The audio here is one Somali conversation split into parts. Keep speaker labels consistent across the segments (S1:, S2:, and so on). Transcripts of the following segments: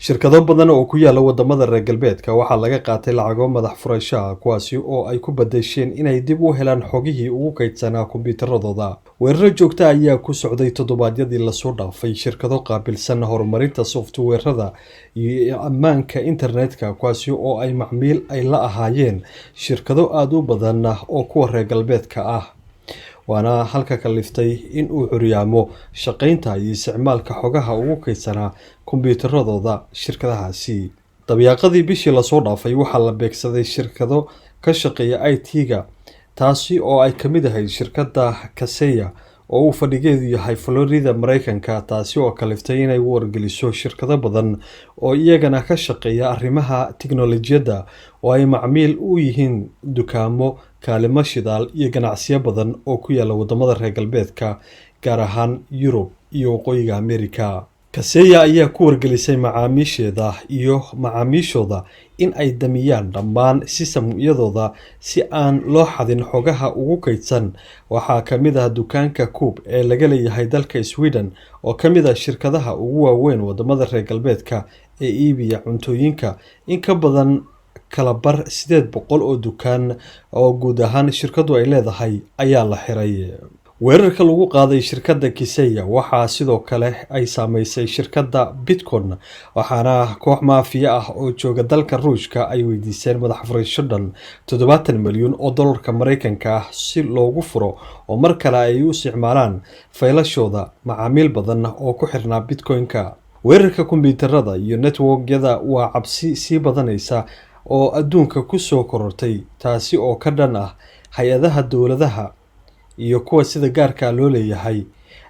S1: shirkado badan oo ku yaala wadamada reer galbeedka waxaa laga qaatay lacago madax furasho ah kuwaasi oo ay ku bedesheen inay dib u helaan xogihii ugu kaydsanaa kombiyuutaradooda. weeraro joogta ayaa ku socday toddobaadyadii lasoo dhaafay shirkado qaabilsan horumarinta softweerada iyo ammaanka internetka kuwaasi oo ay macmiil ay la ahaayeen shirkado aada u badan oo kuwa reer galbeedka ah, waana halka kaliftay in uu curyaamo shaqaynta iyo isticmaalka xogaha ugu kaydsanaa kombiyuutaradooda shirkadahaasi. dabayaaqadii bishii lasoo dhaafay waxaa la beegsaday shirkado ka shaqeeya IT-ga, taasi oo ay ka mid ahayd shirkadda Kaseya oo uu fadhigeedu yahay Florida, Mareykanka, taasi oo kaliftay inay wargeliso shirkado badan oo iyagana ka shaqeeya arrimaha tiknoolajiyadda oo ay macmiil u yihiin dukaamo, kaalimo shidaal iyo ganacsiyo badan oo ku yaala wadamada reer galbeedka, gaar ahaan Yurub iyo Waqooyiga Ameerika. Kaseya ayaa ku wargelisay macaamiisheeda iyo macaamiishooda in ay damiyaan dhammaan sistamyadooda si aan loo xadin xogaha ugu kaydsan. waxaa ka mid ah dukaanka Coop ee laga leeyahay dalka Sweden oo ka mid ah shirkadaha ugu waaweyn wadamada reer galbeedka ee iibiya cuntooyinka. in ka badan kala bar 800 oo dukaan oo guud ahaan shirkadu ay leedahay ayaa la xiray. weerarka lagu qaaday shirkadda Kaseya waxaa sidoo kale ay saameysay shirkadda Bitcoin, waxaana koox maafiya ah oo jooga dalka Ruushka ay weydiiseen madax furasho dhan 70 milyan oo dollarka Mareykanka ah si loogu furo oo mar kale ay u isticmaalaan faylashooda macaamiil badan oo ku xirnaa Bitcoin-ka. weerarka kombiyuutarada iyo network-yada waa cabsi sii badanaysa oo adduunka ku soo korortay, taasi oo ka dhan ah hay-adaha dowladaha iyo kuwa sida gaarka loo leeyahay.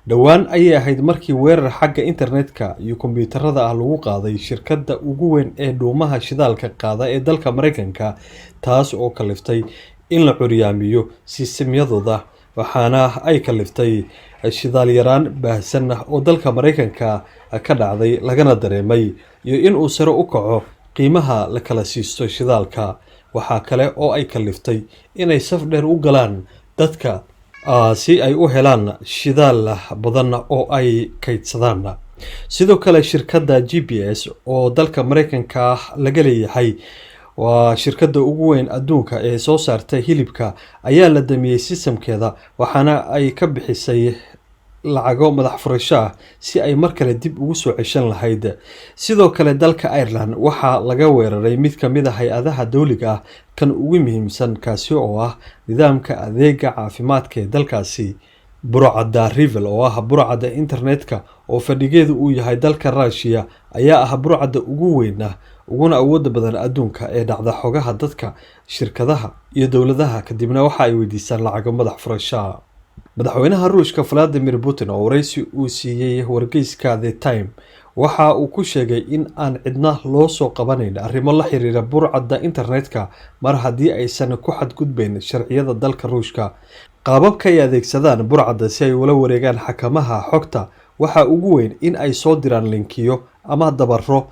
S1: dhowaan ayay ahayd markii weerar xagga internetka iyo kombiyuutarada ah lagu qaaday shirkadda ugu weyn ee dhuumaha shidaalka qaada ee dalka Mareykanka, taas oo kaliftay in la curyaamiyo sistemyadooda, waxaana ay kaliftay shidaal yaraan baahsan oo dalka Mareykanka ka dhacday lagana dareemay iyo in uu sare u kaco qiimaha la kala siisto shidaalka. waxaa kale oo ay kaliftay inay saf dheer u galaan dadka si ay u helaan shidaal badan oo ay kaydsadaan. sidoo kale shirkadda GPS oo dalka Mareykanka laga leeyahay waa shirkadda ugu weyn adduunka ee soo saarta hilibka ayaa la damiyay sistamkeeda, waxaana ay ka bixisay lacago madax furasho ah si ay mar kale dib ugu soo ceshan lahayd. sidoo kale dalka Ireland waxaa laga weeraray mid ka mid ah hay-adaha dawliga ah kan ugu muhiimsan, kaasi oo ah nidaamka adeega caafimaadka ee dalkaasi. burcadda Rivel oo ah burcadda internetka oo fadhigeedu uu yahay dalka Russia ayaa ah burcadda ugu weyn uguna awoodda badan adduunka ee dhacda xogaha dadka, shirkadaha iyo dowladaha, kadibna waxa ay weydiistaan lacago madax furasho. madaxweynaha Ruushka Vladimir Putin oo wareysi uu siiyay wargeyska The Time waxa uu ku sheegay in aan cidna loo soo qabanayn arrimo la xiriira burcadda internetka mar haddii aysan ku xadgudbayn sharciyada dalka Ruushka. qaababka ay adeegsadaan burcadda si ay ula wareegaan xakamaha xogta waxa ugu weyn in ay soo diraan linkiyo ama dabaro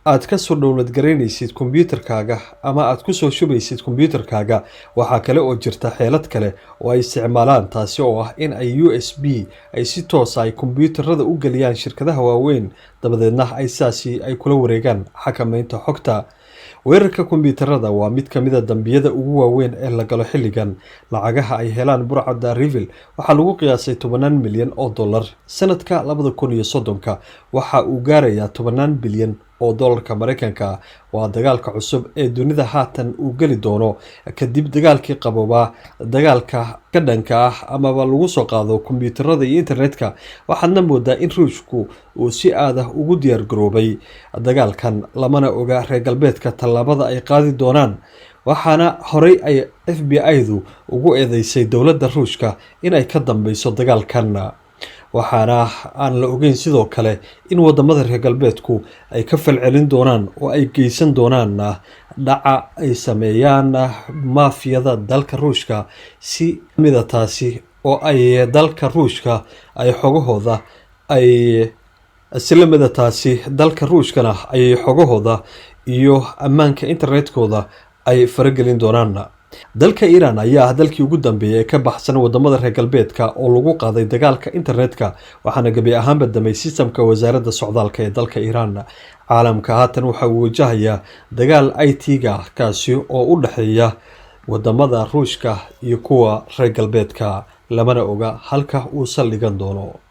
S1: aad ka soo download gareynaysid kombiyuutarkaaga ama aad ku soo shubaysid kombiyuutarkaaga. waxaa kale oo jirta xeelad kale oo ay isticmaalaan, taasi oo ah in ay USB ay si toos ah kombiyuutarada u geliyaan shirkadaha waaweyn, dabadeedna ay saasi ay kula wareegaan xakamaynta xogta. weerarka kombiyuutarada waa mid ka mid ah dambiyada ugu waaweyn ee la galo xilligan. lacagaha ay helaan burcadda Rivel waxaa lagu qiyaasay 10 milyan oo dollar. sanadka 2030 waxa uu gaarayaa 10 bilyan oo dollarka Mareykanka. waa dagaalka cusub ee dunida haatan uu gali doono kadib dagaalkii qaboobaa, dagaalka ka dhanka ah amaba lagu soo qaado kombiyuutarada iyo internetka. waxaadna moodaa in Ruushku uu si aad ah ugu diyaar garoobay dagaalkan, lamana oga reer galbeedka tallaabada ay qaadi doonaan. waxaana horey ay FBI-du ugu eedeysay dowladda Ruushka inay ka dambeyso dagaalkan. waxaana aan la ogeyn sidoo kale in wadamada reer galbeedku ay ka falcelin doonaan oo ay geysan doonaan dhaca ay sameeyaan maafiyada dalka Ruushka si mida taasi oo ay dalka Ruushka ay xogahooda ay islamada taasi dalka Ruushkana ay xogahooda iyo ammaanka internetkooda ay faragelin doonaan. dalka Iran ayaa ah dalkii ugu dambeeyay ee ka baxsan wadamada reer galbeedka oo lagu qaaday dagaalka internetka, waxaana gabi ahaanba damay sistamka wasaaradda socdaalka ee dalka Iran. caalamka haatan waxa uu wajahayaa dagaal IT-ga kaasi oo u dhexeeya wadamada Ruushka iyo kuwa reer galbeedka, lamana oga halka uu saldhigan doono.